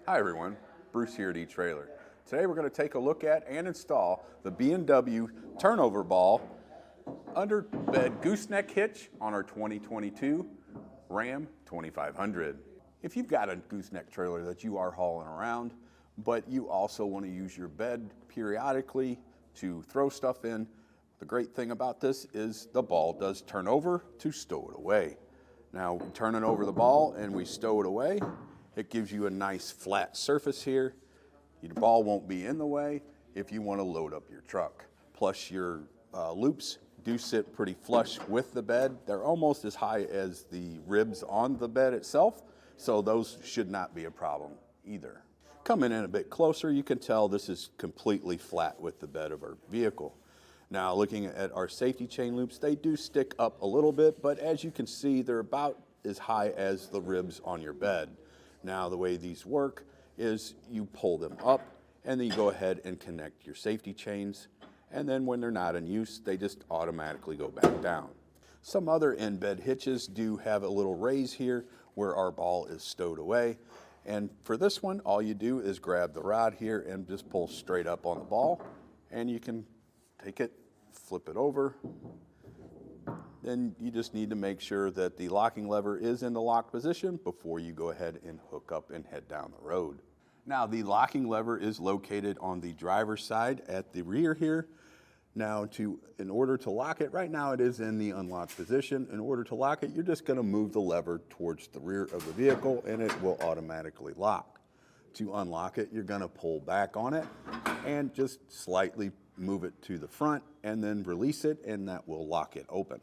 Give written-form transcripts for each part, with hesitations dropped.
Hi everyone, Bruce here at eTrailer. Today we're going to take a look at and install the B&W Turnoverball Underbed Gooseneck Hitch on our 2022 Ram 2500. If you've got a gooseneck trailer that you are hauling around, but you also want to use your bed periodically to throw stuff in, the great thing about this is the ball does turn over to stow it away. Now we turn it over the ball and we stow it away. It gives you a nice flat surface here. Your ball won't be in the way if you want to load up your truck. Plus your loops do sit pretty flush with the bed. They're almost as high as the ribs on the bed itself, so those should not be a problem either. Coming in a bit closer, you can tell this is completely flat with the bed of our vehicle. Now looking at our safety chain loops, they do stick up a little bit, but as you can see, they're about as high as the ribs on your bed. Now the way these work is you pull them up and then you go ahead and connect your safety chains, and then when they're not in use, they just automatically go back down. Some other in-bed hitches do have a little raise here where our ball is stowed away, and for this one all you do is grab the rod here and just pull straight up on the ball, and you can take it, flip it over. Then you just need to make sure that the locking lever is in the locked position before you go ahead and hook up and head down the road. Now the locking lever is located on the driver's side at the rear here. Now in order to lock it, right now it is in the unlocked position. In order to lock it, you're just going to move the lever towards the rear of the vehicle and it will automatically lock. To unlock it, you're going to pull back on it and just slightly move it to the front and then release it, and that will lock it open.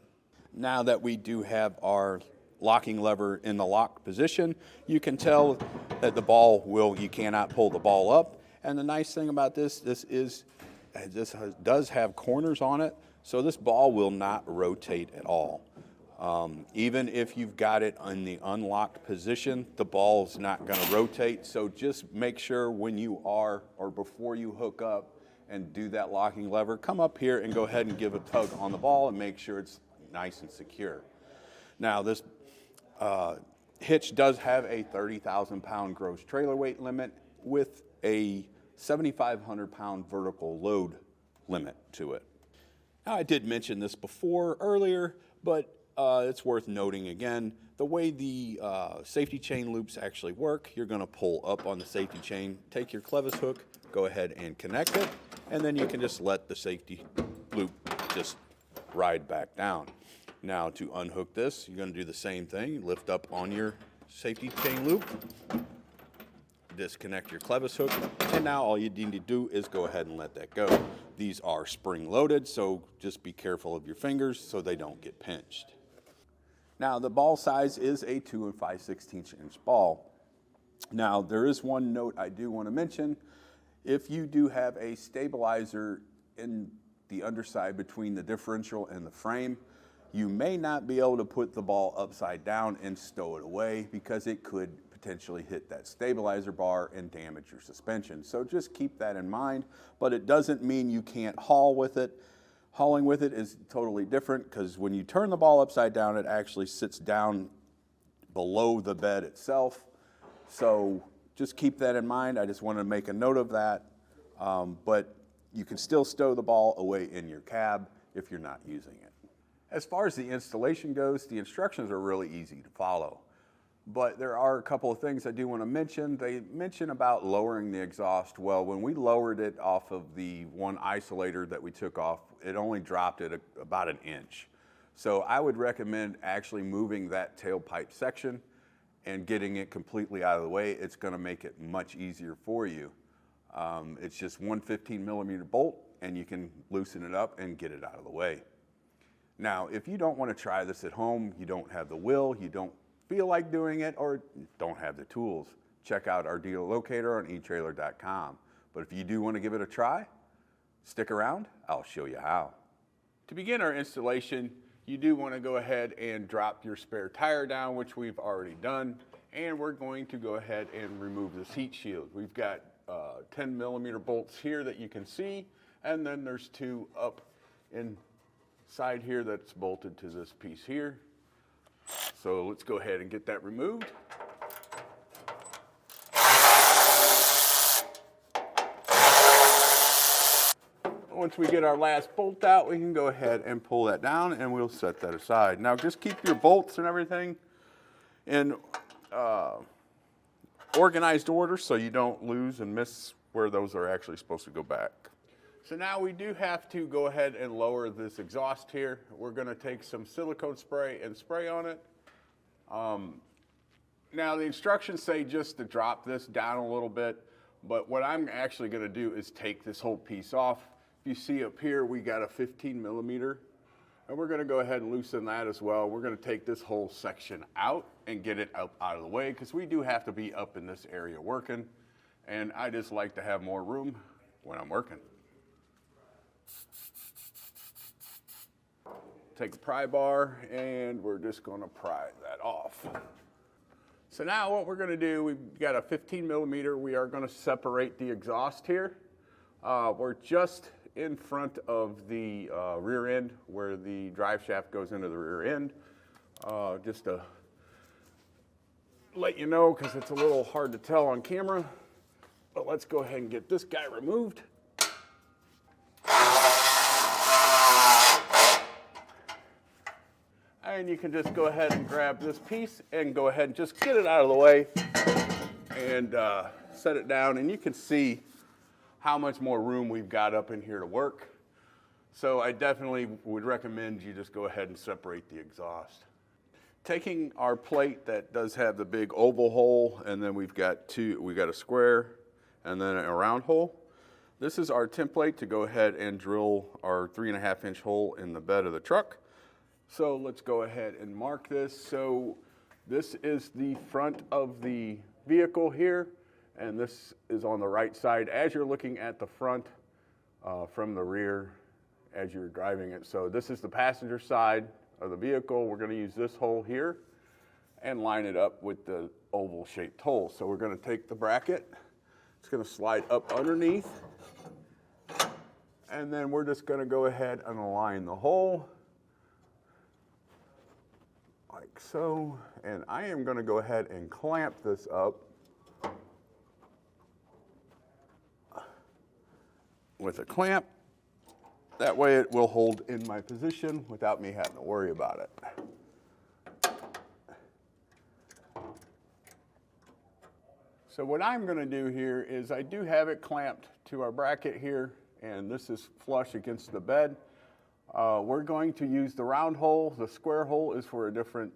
Now that we do have our locking lever in the locked position, you can tell that you cannot pull the ball up. And the nice thing about this does have corners on it, so this ball will not rotate at all. Even if you've got it in the unlocked position, the ball's not going to rotate. So just make sure when you are, or before you hook up and do that locking lever, come up here and go ahead and give a tug on the ball and make sure it's nice and secure. Now this hitch does have a 30,000 pound gross trailer weight limit with a 7,500 pound vertical load limit to it. Now I did mention this earlier, but it's worth noting again. The way the safety chain loops actually work, you're going to pull up on the safety chain, take your clevis hook, go ahead and connect it, and then you can just let the safety loop just ride back down. Now to unhook this, you're going to do the same thing. Lift up on your safety chain loop, disconnect your clevis hook, and now all you need to do is go ahead and let that go. These are spring loaded, so just be careful of your fingers so they don't get pinched. Now the ball size is a 2 5/16 inch ball. Now there is one note I do want to mention. If you do have a stabilizer in the underside between the differential and the frame, you may not be able to put the ball upside down and stow it away because it could potentially hit that stabilizer bar and damage your suspension. So just keep that in mind, but it doesn't mean you can't haul with it. Hauling with it is totally different because when you turn the ball upside down, it actually sits down below the bed itself. So just keep that in mind. I just wanted to make a note of that, but you can still stow the ball away in your cab if you're not using it. As far as the installation goes, the instructions are really easy to follow, but there are a couple of things I do want to mention. They mention about lowering the exhaust. Well, when we lowered it off of the one isolator that we took off, it only dropped it about an inch. So I would recommend actually moving that tailpipe section and getting it completely out of the way. It's going to make it much easier for you. It's just one 15mm bolt and you can loosen it up and get it out of the way. Now, if you don't want to try this at home, you don't have the will, you don't feel like doing it, or don't have the tools, check out our dealer locator on etrailer.com. But if you do want to give it a try, stick around, I'll show you how. To begin our installation, you do want to go ahead and drop your spare tire down, which we've already done, and we're going to go ahead and remove this heat shield. We've got 10mm bolts here that you can see, and then there's two up inside here that's bolted to this piece here. So let's go ahead and get that removed. Once we get our last bolt out, we can go ahead and pull that down and we'll set that aside. Now just keep your bolts and everything in organized order so you don't lose and miss where those are actually supposed to go back. So now we do have to go ahead and lower this exhaust here. We're going to take some silicone spray and spray on it. Now the instructions say just to drop this down a little bit, but what I'm actually going to do is take this whole piece off. If you see up here, we got a 15 millimeter, and we're going to go ahead and loosen that as well. We're going to take this whole section out and get it up out of the way because we do have to be up in this area working, and I just like to have more room when I'm working. Take a pry bar and we're just going to pry that off. So now what we're going to do, we've got a 15 millimeter. We are going to separate the exhaust here. We're just in front of the rear end where the drive shaft goes into the rear end. Just to let you know, because it's a little hard to tell on camera, but let's go ahead and get this guy removed. And you can just go ahead and grab this piece and go ahead and just get it out of the way and set it down. And you can see how much more room we've got up in here to work. So I definitely would recommend you just go ahead and separate the exhaust. Taking our plate that does have the big oval hole, and then we got a square and then a round hole. This is our template to go ahead and drill our 3.5 inch hole in the bed of the truck. So let's go ahead and mark this. So this is the front of the vehicle here, and this is on the right side as you're looking at the front from the rear as you're driving it. So this is the passenger side of the vehicle. We're going to use this hole here and line it up with the oval shaped hole. So we're going to take the bracket. It's going to slide up underneath, and then we're just going to go ahead and align the hole like so, and I am going to go ahead and clamp this up with a clamp. That way it will hold in my position without me having to worry about it. So what I'm going to do here is I do have it clamped to our bracket here, and this is flush against the bed. We're going to use the round hole. The square hole is for a different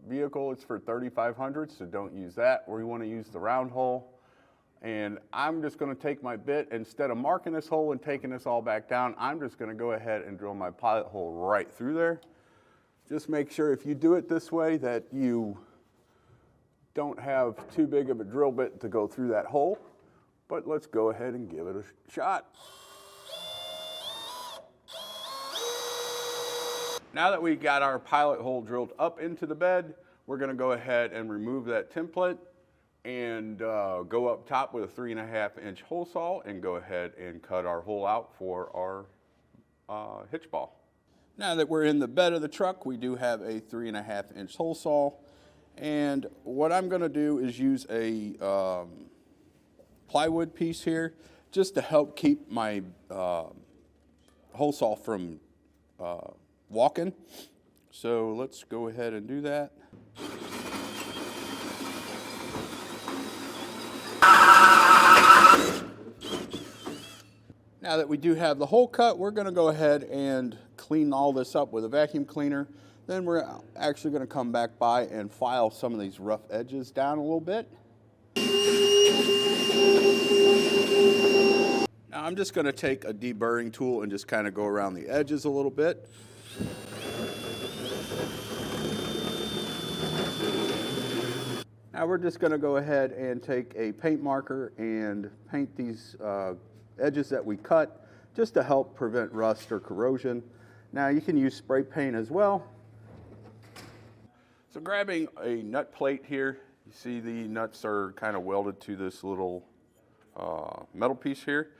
vehicle. It's for 3500, so don't use that. We want to use the round hole. And I'm just going to take my bit, instead of marking this hole and taking this all back down, I'm just going to go ahead and drill my pilot hole right through there. Just make sure if you do it this way that you don't have too big of a drill bit to go through that hole. But let's go ahead and give it a shot. Now that we got our pilot hole drilled up into the bed, we're going to go ahead and remove that template and go up top with a 3.5 inch hole saw and go ahead and cut our hole out for our hitch ball. Now that we're in the bed of the truck, we do have a 3.5 inch hole saw, and what I'm going to do is use a plywood piece here just to help keep my hole saw from walking. So let's go ahead and do that. Now that we do have the hole cut, we're going to go ahead and clean all this up with a vacuum cleaner. Then we're actually going to come back by and file some of these rough edges down a little bit. Now I'm just going to take a deburring tool and just kind of go around the edges a little bit. Now we're just going to go ahead and take a paint marker and paint these edges that we cut just to help prevent rust or corrosion. Now you can use spray paint as well. So grabbing a nut plate here, you see the nuts are kind of welded to this little metal piece here.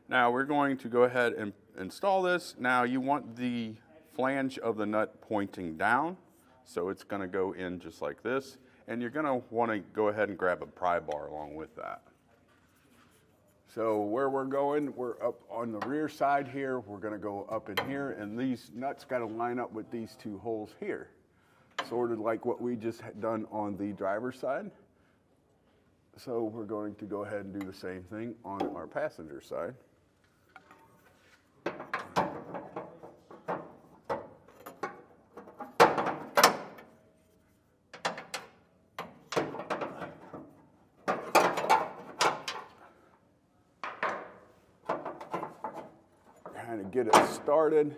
Now we're going to go ahead and install this. Now you want the flange of the nut pointing down, so it's going to go in just like this, and you're going to want to go ahead and grab a pry bar along with that. So where we're going, we're up on the rear side here. We're gonna go up in here, and these nuts gotta line up with these two holes here. Sort of like what we just had done on the driver's side. So we're going to go ahead and do the same thing on our passenger side. Kind of get it started.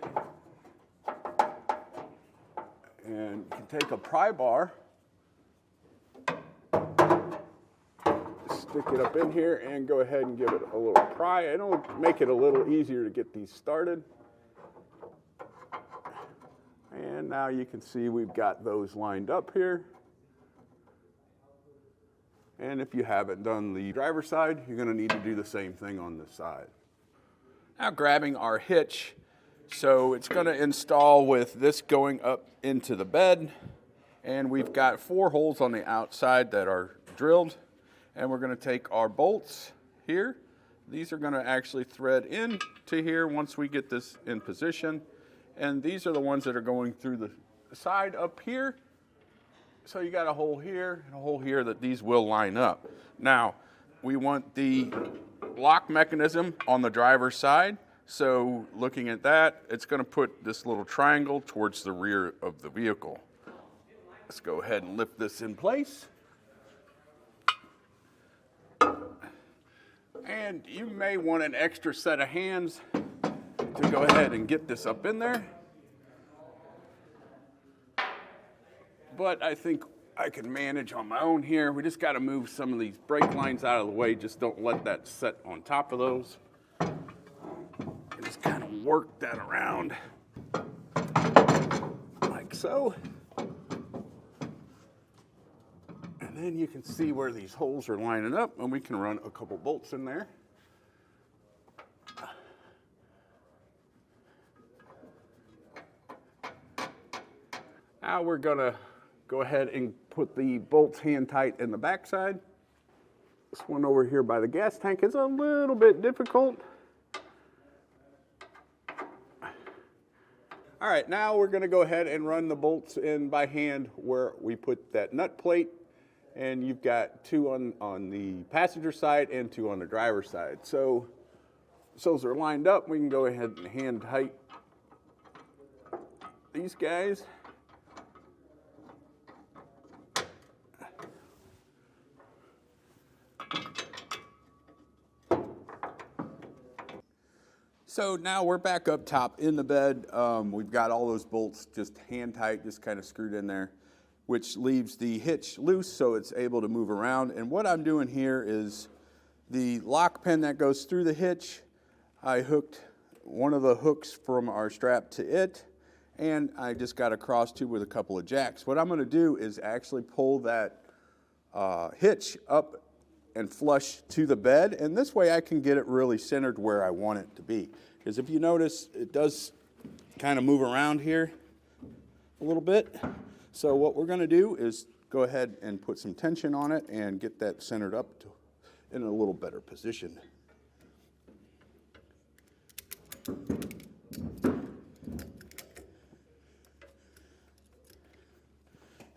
And you can take a pry bar, stick it up in here, and go ahead and give it a little pry. It'll make it a little easier to get these started. And now you can see we've got those lined up here. And if you haven't done the driver's side, you're going to need to do the same thing on this side. Now grabbing our hitch, so it's going to install with this going up into the bed, and we've got 4 holes on the outside that are drilled, and we're going to take our bolts here. These are going to actually thread into here once we get this in position, and these are the ones that are going through the side up here. So you got a hole here and a hole here that these will line up. Now we want the lock mechanism on the driver's side. So looking at that, it's going to put this little triangle towards the rear of the vehicle. Let's go ahead and lift this in place. And you may want an extra set of hands to go ahead and get this up in there. But I think I can manage on my own here. We just got to move some of these brake lines out of the way. Just don't let that set on top of those. And just kind of work that around like so. And then you can see where these holes are lining up, and we can run a couple bolts in there. Now we're going to go ahead and put the bolts hand tight in the backside. This one over here by the gas tank is a little bit difficult. All right, now we're going to go ahead and run the bolts in by hand where we put that nut plate, and you've got 2 on the passenger side and 2 on the driver's side. So those are lined up. We can go ahead and hand tight these guys. So now we're back up top in the bed. We've got all those bolts just hand tight, just kind of screwed in there, which leaves the hitch loose so it's able to move around. And what I'm doing here is the lock pin that goes through the hitch, I hooked one of the hooks from our strap to it, and I just got a cross tube with a couple of jacks. What I'm going to do is actually pull that hitch up and flush to the bed, and this way I can get it really centered where I want it to be. Because if you notice, it does kind of move around here a little bit. So what we're going to do is go ahead and put some tension on it and get that centered up in a little better position.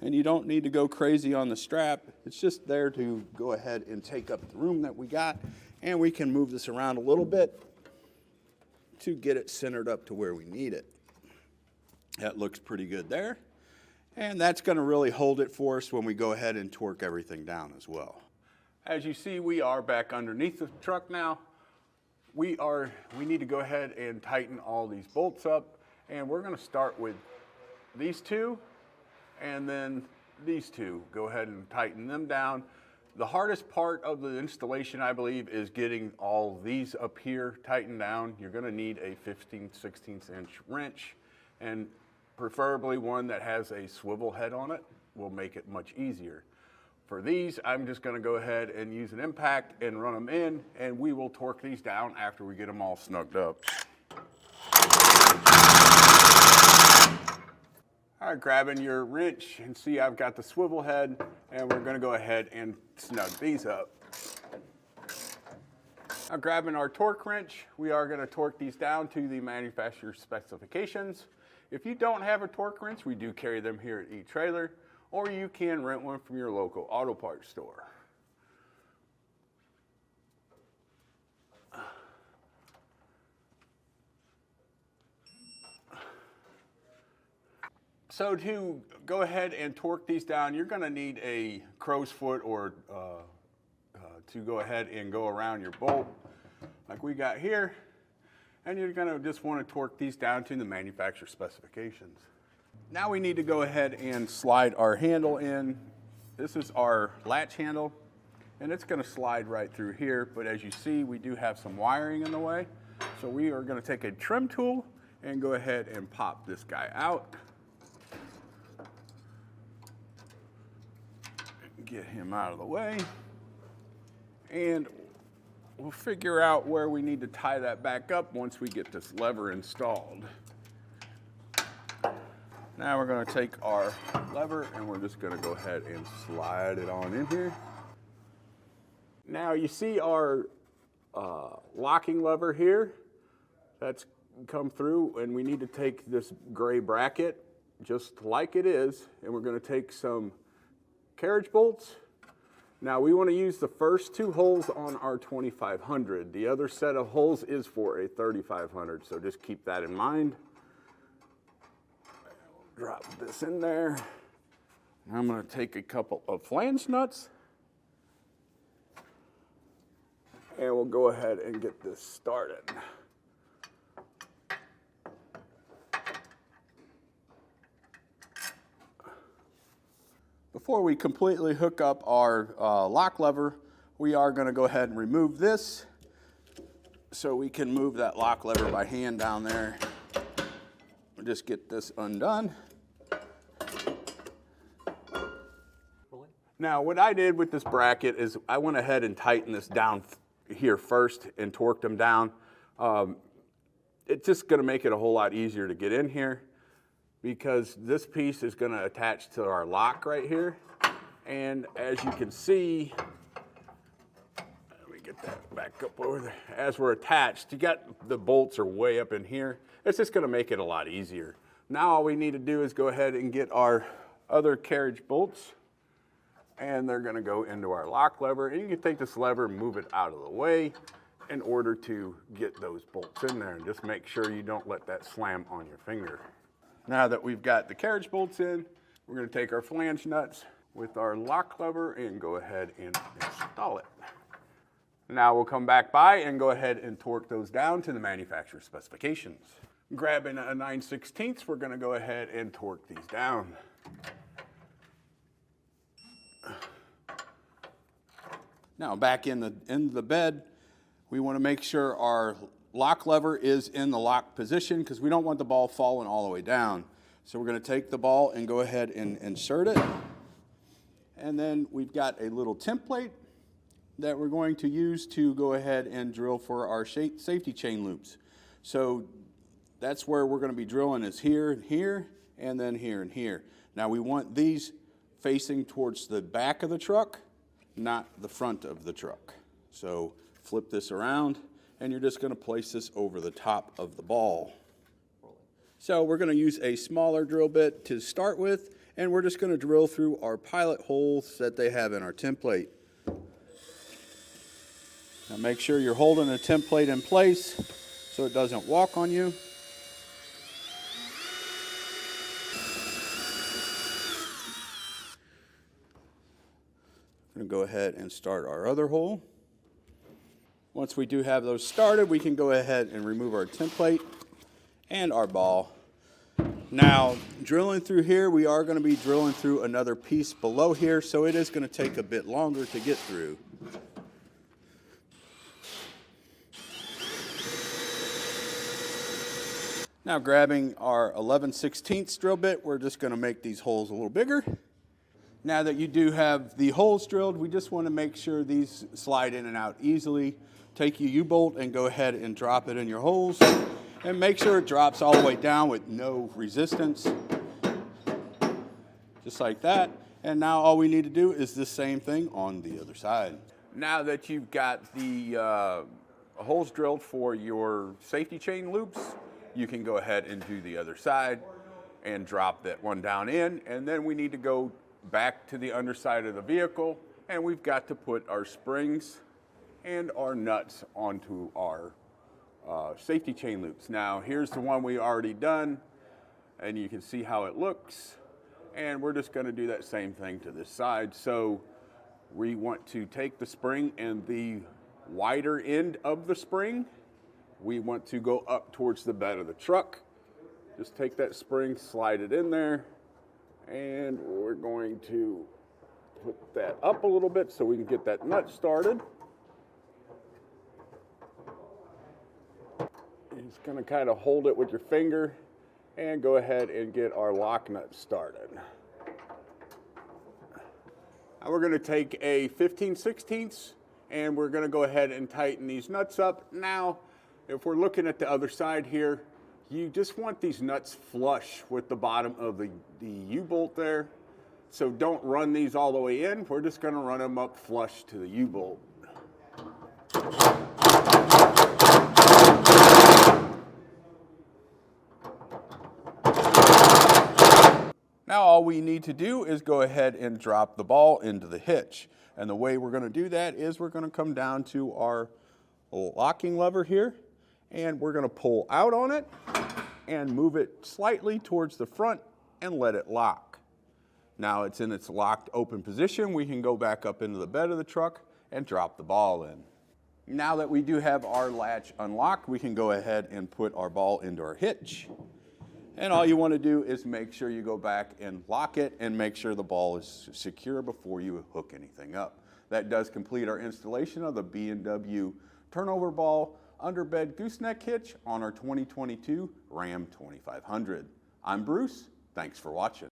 And you don't need to go crazy on the strap. It's just there to go ahead and take up the room that we got. And we can move this around a little bit to get it centered up to where we need it. That looks pretty good there. And that's going to really hold it for us when we go ahead and torque everything down as well. As you see, we are back underneath the truck now. We need to go ahead and tighten all these bolts up. And we're going to start with these 2. And then these 2, go ahead and tighten them down. The hardest part of the installation, I believe, is getting all these up here tightened down. You're going to need a 15/16 inch wrench, and preferably one that has a swivel head on it will make it much easier. For these, I'm just going to go ahead and use an impact and run them in, and we will torque these down after we get them all snugged up. All right, grabbing your wrench, and see I've got the swivel head, and we're going to go ahead and snug these up. Now, grabbing our torque wrench, we are going to torque these down to the manufacturer's specifications. If you don't have a torque wrench, we do carry them here at eTrailer, or you can rent one from your local auto parts store. So to go ahead and torque these down, you're going to need a crow's foot or to go ahead and go around your bolt like we got here. And you're going to just want to torque these down to the manufacturer specifications. Now we need to go ahead and slide our handle in. This is our latch handle, and it's going to slide right through here. But as you see, we do have some wiring in the way. So we are going to take a trim tool and go ahead and pop this guy out. Get him out of the way. And we'll figure out where we need to tie that back up once we get this lever installed. Now we're going to take our lever and we're just going to go ahead and slide it on in here. Now you see our locking lever here. That's come through, and we need to take this gray bracket just like it is, and we're going to take some carriage bolts. Now we want to use the first two holes on our 2500. The other set of holes is for a 3500, so just keep that in mind. Drop this in there. I'm going to take a couple of flange nuts, and we'll go ahead and get this started. Before we completely hook up our lock lever, we are going to go ahead and remove this so we can move that lock lever by hand down there. We'll just get this undone. Now, what I did with this bracket is I went ahead and tightened this down here first and torqued them down. It's just going to make it a whole lot easier to get in here, because this piece is going to attach to our lock right here. And as you can see, let me get that back up over there. As we're attached, you got the bolts are way up in here. It's just going to make it a lot easier. Now all we need to do is go ahead and get our other carriage bolts, and they're going to go into our lock lever. And you can take this lever and move it out of the way in order to get those bolts in there. And just make sure you don't let that slam on your finger. Now that we've got the carriage bolts in, we're going to take our flange nuts with our lock lever and go ahead and install it. Now we'll come back by and go ahead and torque those down to the manufacturer specifications. Grabbing a 9/16, we're going to go ahead and torque these down. Now back in the bed, we want to make sure our lock lever is in the lock position, because we don't want the ball falling all the way down. So we're going to take the ball and go ahead and insert it. And then we've got a little template that we're going to use to go ahead and drill for our safety chain loops. So that's where we're going to be drilling, is here and here, and then here and here. Now we want these facing towards the back of the truck, not the front of the truck. So flip this around, and you're just going to place this over the top of the ball. So we're going to use a smaller drill bit to start with, and we're just going to drill through our pilot holes that they have in our template. Now make sure you're holding the template in place so it doesn't walk on you. We're going to go ahead and start our other hole. Once we do have those started, we can go ahead and remove our template and our ball. Now, drilling through here, we are going to be drilling through another piece below here, so it is going to take a bit longer to get through. Now, grabbing our 11/16 drill bit, we're just going to make these holes a little bigger. Now that you do have the holes drilled, we just want to make sure these slide in and out easily. Take your U-bolt and go ahead and drop it in your holes, and make sure it drops all the way down with no resistance. Just like that. And now all we need to do is the same thing on the other side. Now that you've got the holes drilled for your safety chain loops, you can go ahead and do the other side and drop that one down in, and then we need to go back to the underside of the vehicle, and we've got to put our springs and our nuts onto our safety chain loops. Now here's the one we already done, and you can see how it looks, and we're just going to do that same thing to this side. So we want to take the spring and the wider end of the spring, we want to go up towards the bed of the truck. Just take that spring, slide it in there, and we're going to put that up a little bit so we can get that nut started. You're just going to kind of hold it with your finger and go ahead and get our lock nut started. Now we're going to take a 15/16 and we're going to go ahead and tighten these nuts up. Now, if we're looking at the other side here, you just want these nuts flush with the bottom of the U-bolt there. So don't run these all the way in. We're just going to run them up flush to the U-bolt. Now all we need to do is go ahead and drop the ball into the hitch. And the way we're going to do that is we're going to come down to our locking lever here, and we're going to pull out on it and move it slightly towards the front and let it lock. Now it's in its locked open position. We can go back up into the bed of the truck and drop the ball in. Now that we do have our latch unlocked, we can go ahead and put our ball into our hitch. And all you want to do is make sure you go back and lock it and make sure the ball is secure before you hook anything up. That does complete our installation of the B&W Turnoverball Underbed Gooseneck Hitch on our 2022 Ram 2500. I'm Bruce. Thanks for watching.